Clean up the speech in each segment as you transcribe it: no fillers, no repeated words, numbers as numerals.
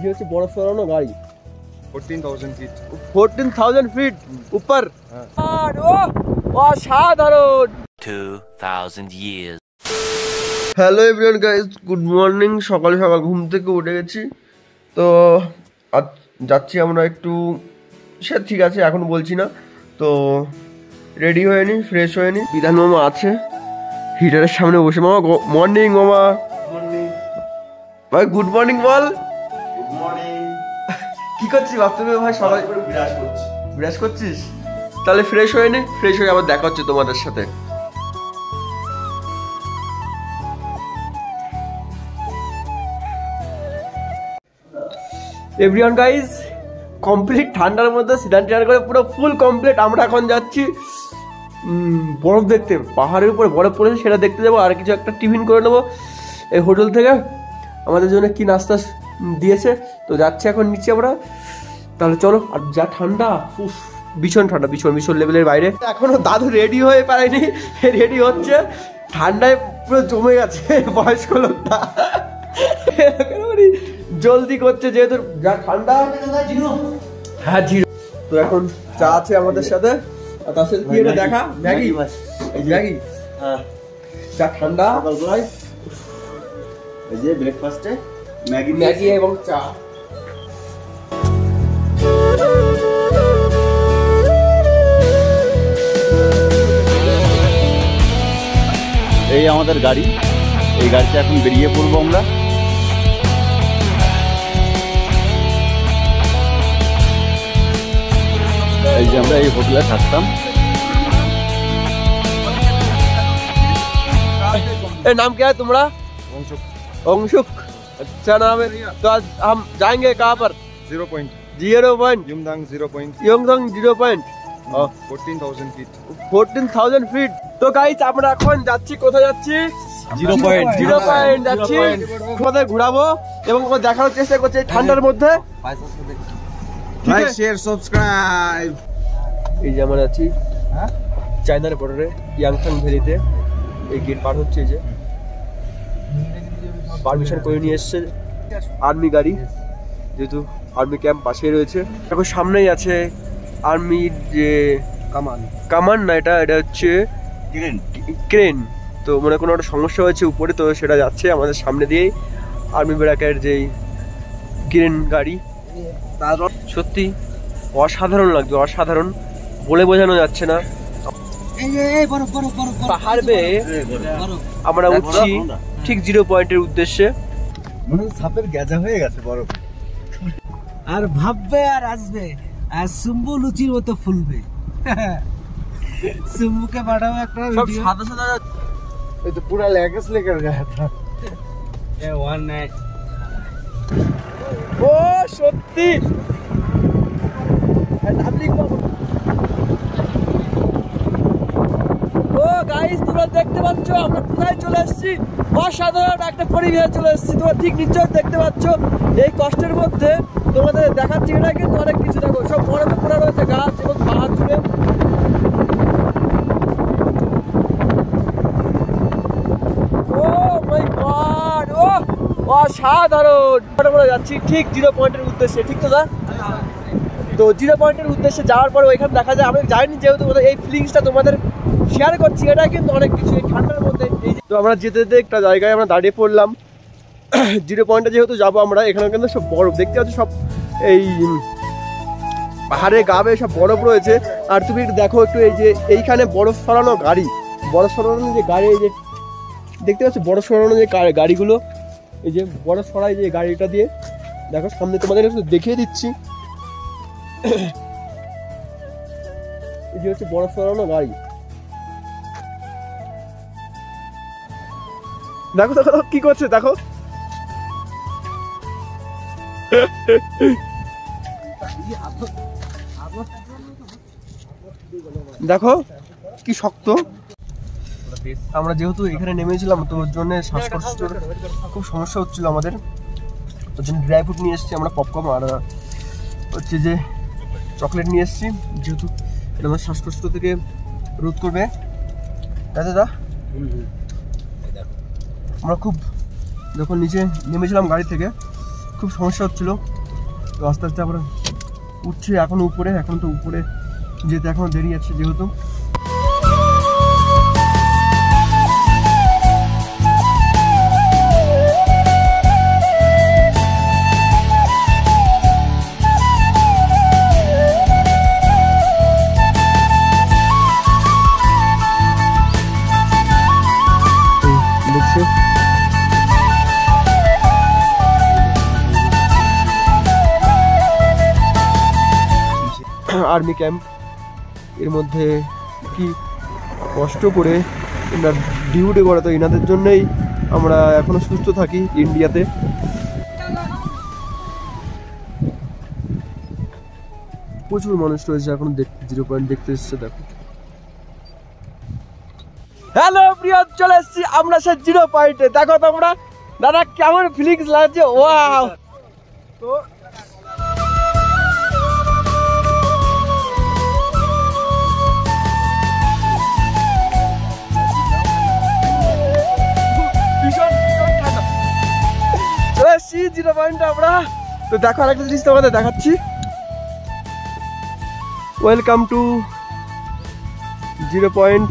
ये হচ্ছে বরফ সরানো গাড়ি 14,000 feet 14,000 feet ऊपर और অসাধারণ 2,000 years hello everyone guys good morning সকাল সকাল ঘুম থেকে উঠে গেছি তো আজ যাচ্ছি আমরা একটু সে ঠিক আছে এখন বলছি না তো রেডি হয়ে নি ফ্রেশ হয়ে নি বিধান মামা আছে হিটারের সামনে বসে মামা মর্নিং মামা ভাই গুড মর্নিং বল good morning কি করছিস ভাবতে ভাই সকাল করে বিরাজ করছি ব্রাশ করছিস তাহলে ফ্রেশ হয়ে নে ফ্রেশ হয়ে আবার দেখা হচ্ছে তোমাদের সাথে এভরিওয়ান গাইস কমপ্লিট ঠান্ডার মধ্যে সিডান টিয়ার করে পুরো ফুল কমপ্লিট আমরা এখন যাচ্ছি বরফ দেখতে পাহাড়ের উপরে বরফ পড়েছে সেটা দেখতে যাবো আর কিছু একটা টিফিন করে নেবো এই হোটেল থেকে আমাদের জন্য কি নাস্তা দিয়েছে তো যাচ্ছি এখন নিচে আমরা তাহলে চলো আর যা ঠান্ডা ভীষণ ঠান্ডা ভীষণ লেভেলের বাইরে এখনো দাদু রেডি হয়ে পারেনি রেডি হচ্ছে ঠান্ডায় পুরো জমে গেছে বয়স্ক লোকটা জলদি করছে যেহেতু যা ঠান্ডা হ্যাঁ জিরো তো এখন চা আছে আমাদের সাথে আর তার সাথে কি এটা দেখা ম্যাগি ম্যাগি হ্যাঁ যা ঠান্ডা সকালবেলায় এই যে ব্রেকফাস্টে ম্যাগি এবং চা এই আমাদের গাড়ি এই গাড়িতে এখন বেরিয়ে পড়বো আমরা এই যে আমরা এই হোটেলে থাকতাম नाम क्या है तुम्हारा अंशुक अच्छा नाम है तो आज हम जाएंगे कहाँ पर 0 point 0 point Yumdang 0 point Yumthang 0 point 14,000 feet 14,000 feet তো গাইস আমরা এখন যাচ্ছি কোথায় যাচ্ছি 0 point যাচ্ছি কোথায় ঘোরাবো এবং ওখানে দেখানোর চেষ্টা করছি ঠান্ডার মধ্যে লাইক শেয়ার সাবস্ক্রাইব এই যে আমরা আছি চায়নার বর্ডারে ইয়াংথাং ভ্যালিতে এই গেট পার হচ্ছে এই যে পারমিশন করে নিয়ে এসছে আর্মি গাড়ি যেহেতু আর্মি ক্যাম্প পাশেই রয়েছে এখন সামনেই আছে আর্মির যে কামান না এটা হচ্ছে ক্রেন তো মনে কোনো একটা সমস্যা হয়েছে উপরে তো সেটা যাচ্ছে আমাদের সামনে দিয়েই আর্মি ব্যারাকের যেই ক্রেন গাড়ি সত্যি অসাধারণ লাগছে অসাধারণ বলে বোঝানো যাচ্ছে না পাহাড় বেয়ে আমরা উঠছি ঠিক 0 পয়েন্টের উদ্দেশ্যে মনে হয় সাপের গেজা হয়ে গেছে বরফ আর ভাববে আর আসবে আর সুম্বু লুচির মতো ফুলবে সুম্বুকে পাঠাবো একটা সব ভিডিও সাদা সাদা এই তো পুরা লেগেস লেগে গেছে এ ওয়ান নাইট ও সত্যি ও গাইস তোমরা দেখতে পাচ্ছ আমরা কোথায় চলে এসেছি অসাধারণ একটা পরিবেশে চলে এসেছি তোমরা ঠিক নিশ্চয় দেখতে পাচ্ছ এই কষ্টের মধ্যে তোমাদের দেখাচ্ছি এটা কিন্তু অনেক কিছু দেখো সব বরফে পড়ে রয়েছে গাছ এবং পাহাড় জুড়ে ও মাই গড ও অসাধারণ আমরা যাচ্ছি ঠিক 0 পয়েন্টের উদ্দেশ্যে ঠিক তো দা তো 0 পয়েন্টের উদ্দেশ্যে যাওয়ার পরে ওইখানে দেখা যায় আমরা জানি যেহেতু এই ফিলিংসটা তোমাদের শেয়ার করছি এটা কিন্তু অনেক কিছু এই ঠান্ডার মধ্যে এই তো আমরা যেতে যেতে একটা জায়গায় আমরা দাঁড়িয়ে পড়লাম 0 পয়েন্টে যেহেতু যাবো আমরা এখানে কিন্তু সব বরফ দেখতে পাচ্ছ সব এই পাহাড়ে গাবে সব বরফ রয়েছে আর তুমি দেখো একটু এই যে এইখানে বরফ সরানো গাড়ি বরফ সরানো যে গাড়ি এই যে দেখতে পাচ্ছ বরফ সরানো যে গাড়িগুলো এই যে বরফ সরাই যে গাড়িটা দিয়ে দেখো সামনে তোমাদের একটু দেখিয়ে দিচ্ছি এই যে হচ্ছে বরফ সরানো গাড়ি দেখো দেখো কি করছে দেখো দেখো কি শক্ত আমরা যেহেতু এখানে নেমেছিলাম তো ওর জন্য শ্বাসকষ্টের খুব সমস্যা হচ্ছিল আমাদের ওর জন্য ড্রাই ফ্রুট নিয়ে এসেছি আমরা পপকর্ন আর হচ্ছে যে চকলেট নিয়ে এসেছি যেহেতু এটা আমার শ্বাসকষ্ট থেকে রোধ করবে দাদা আমরা খুব যখন নিচে নেমেছিলাম গাড়ি থেকে খুব সমস্যা হচ্ছিল, তো আস্তে আস্তে আমরা উঠছি এখন উপরে। এখন তো উপরে যেতে এখনো দেরি আছে যেহেতু। আর্মি ক্যাম্প, এর মধ্যে কি কষ্ট করে এনার ডিউটি করে, তো এনাদের জন্যই আমরা এখনো সুস্থ থাকি ইন্ডিয়াতে। প্রচুর মানুষ রয়েছে এখন 0 পয়েন্ট দেখতে এসছে। দেখো, হ্যালো প্রিয়, চলে এসেছি আমরা সে 0 পয়েন্টে। দেখো তোমরা দাদা কেমন ফিলিংস লাগছে, ওয়াও। তো চলে এসেছি 0 পয়েন্টে আমরা। তো দেখো আরেকটা জিনিস তোমাদের দেখাচ্ছি। Welcome to 0 point.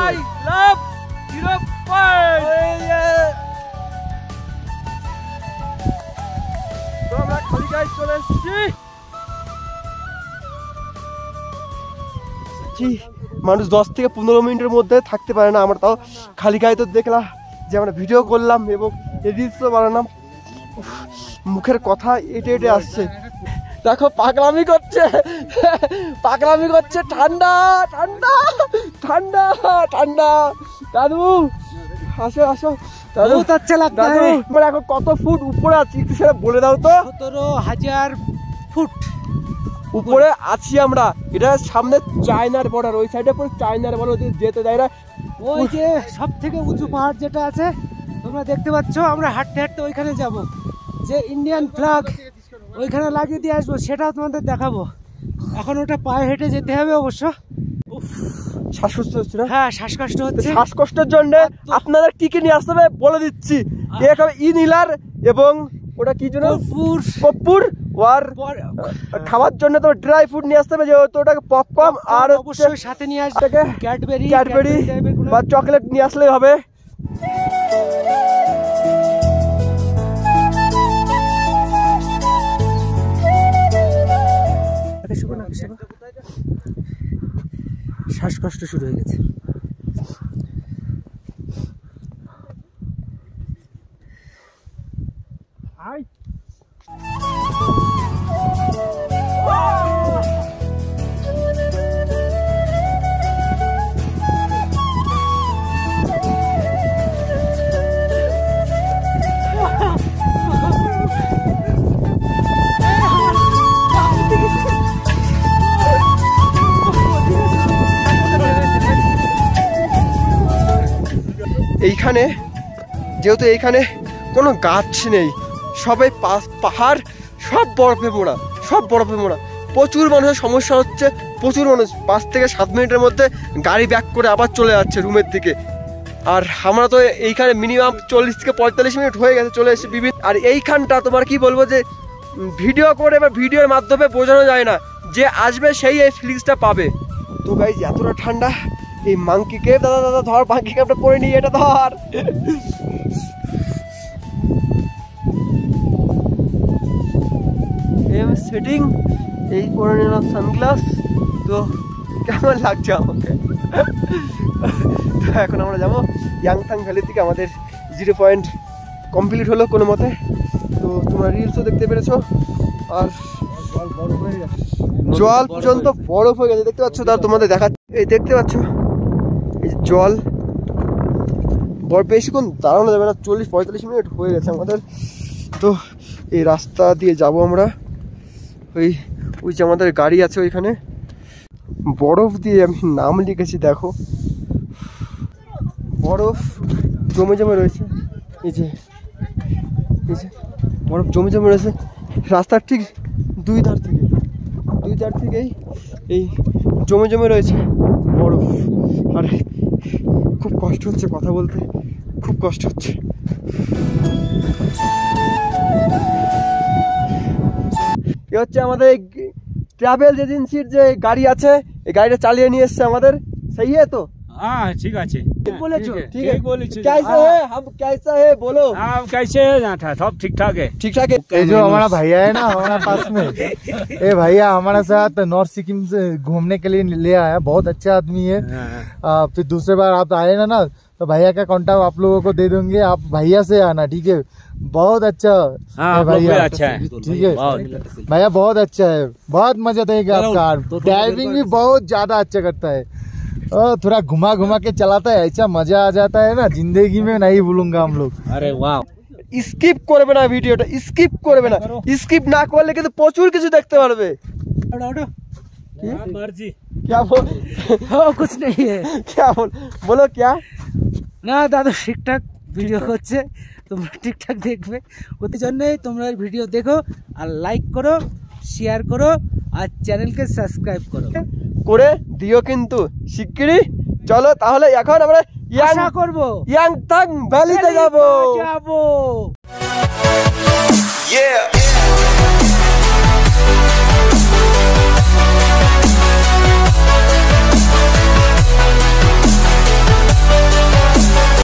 I love 0 point. তো আমরা খালি গায়ে চলে এসেছি। মানুষ 10 থেকে 15 মিনিটের মধ্যে থাকতে পারে না। আমরা তাও খালি গায়ে তো দেখলাম যে আমরা ভিডিও করলাম এবং রিলসও বানালাম। মুখের কথা এটে এটে আসছে। দেখো পাগলামি করছে, পাগলামি করছে। ঠান্ডা ঠান্ডা ঠান্ডা ঠান্ডা। দাদু আসো আসো। দাদু আচ্ছা লাগতো। আমরা এখন কত ফুট উপরে আছি একটু সেটা বলে দাও তো। 17,000 ফুট উপরে আছি আমরা। এটা সামনে চায়নার বর্ডার, ওই সাইডে পুরো চায়নার বর্ডার, যেতে দেয় না। ওই যে সব থেকে উঁচু পাহাড় যেটা আছে তোমরা দেখতে পাচ্ছ, আমরা হাঁটতে হাঁটতে ওইখানে যাব। যে ইন্ডিয়ান ফ্ল্যাগ ওইখানে লাগিয়ে দিয়ে আসবো, সেটাও তোমাদের দেখাবো। এখন ওটা পায়ে হেঁটে যেতে হবে অবশ্য। শ্বাসকষ্ট হচ্ছে না? হ্যাঁ শ্বাসকষ্ট হচ্ছে। শ্বাসকষ্টের জন্য আপনারা কি কি নিয়ে আসতে হবে বলে দিচ্ছি। ইনহেলার এবং ওটা কি জন্য কর্পূর, আর খাওয়ার জন্য তো ড্রাই ফ্রুট নিয়ে আসতে হবে, যেহেতু ওটাকে পপকর্ন আর অবশ্যই সাথে নিয়ে আসবে ক্যাডবেরি বা চকলেট নিয়ে আসলেই হবে। শ্বাসকষ্ট শুরু হয়ে গেছে। এইখানে যেহেতু এইখানে কোনো গাছ নেই, সবাই পাহাড়, সব বরফে মোড়া, সব বরফে মোড়া। প্রচুর মানুষের সমস্যা হচ্ছে, প্রচুর মানুষ 5 থেকে 7 মিনিটের মধ্যে গাড়ি ব্যাক করে আবার চলে যাচ্ছে রুমের দিকে। আর আমরা তো এইখানে মিনিমাম 40 থেকে 45 মিনিট হয়ে গেছে চলে এসেছি বিভিন্ন। আর এইখানটা তোমার কি বলবো যে ভিডিও করে বা ভিডিওর মাধ্যমে বোঝানো যায় না, যে আসবে সেই এই ফিলিংসটা পাবে। তো গাইজ এতটা ঠান্ডা, এই মাংকি কেভ, দাদা দাদা ধর মাংকি কেভটা পরে নিয়ে, এটা ধর। সেটিং এই পরে নিলাম সানগ্লাস। তো কেমন লাগছে আমাকে? তো এখন আমরা যাবো ইয়াংথাং ভ্যালির দিকে। আমাদের 0 পয়েন্ট কমপ্লিট হলো কোনো মতে। তো তোমরা রিলসও দেখতে পেরেছো। আর জল পর্যন্ত বরফ হয়ে গেছে, দেখতে পাচ্ছ? তার তোমাদের দেখাচ্ছি, এই দেখতে পাচ্ছ এই জল। বরফ বেশিক্ষণ দাঁড়ানো যাবে না, 40-45 মিনিট হয়ে গেছে আমাদের। তো এই রাস্তা দিয়ে যাব আমরা। ওই যে আমাদের গাড়ি আছে ওইখানে, বরফ দিয়ে আমি নাম লিখেছি, দেখো বরফ জমে জমে রয়েছে। এই যে বরফ জমে জমে রয়েছে রাস্তার ঠিক দুই ধার থেকেই এই জমে জমে রয়েছে বরফ। আর খুব কষ্ট হচ্ছে কথা বলতে, খুব কষ্ট হচ্ছে। এ হচ্ছে আমাদের ট্রাভেল এজেন্সির যে গাড়ি আছে, এই গাড়িটা চালিয়ে নিয়ে এসছে আমাদের। সেই তো हाँ ठीक है ঠিক বলেছো? ঠিক আছে बोलेছো कैसा है हम कैसा है बोलो आप कैसे है यहाँ था सब ठीक ठाक है ठीक ठाक है। ये जो हमारा भैया है ना हमारा पास में, ये भैया हमारे साथ नॉर्थ सिक्किम से घूमने के लिए ले आया, बहुत अच्छा आदमी है। फिर दूसरे बार आप आए ना तो भैया का कांटेक्ट आप लोगों को दे देंगे, आप भैया से आना, ठीक है? बहुत अच्छा है भैया, अच्छा है ठीक है भैया, बहुत अच्छा है, बहुत मजा देगा आपका। ड्राइविंग भी बहुत ज्यादा अच्छा करता है, थोड़ा घुमा घुमा के चलाता है, ऐसा मजा आ जाता है ना, जिंदगी में नहीं भूलूंगा हम लोग। अरे वाह স্কিপ করবে না ভিডিওটা, স্কিপ করবে না, স্কিপ না করলে কিন্তু প্রচুর কিছু দেখতে পারবে। मर्जी क्या बोल कुछ नहीं है, क्या बोलो क्या না দাদা ঠিকঠাক ভিডিও হচ্ছে, তোমরা ঠিকঠাক দেখবে, ওই জন্যই তোমরা ভিডিও দেখো আর লাইক করো, শেয়ার করো আর চ্যানেলকে সাবস্ক্রাইব করো করে দিও কিন্তু শিগগিরই। চলো তাহলে এখন আমরা আশা করবো ইয়াংথাং ভ্যালিতে যাবো।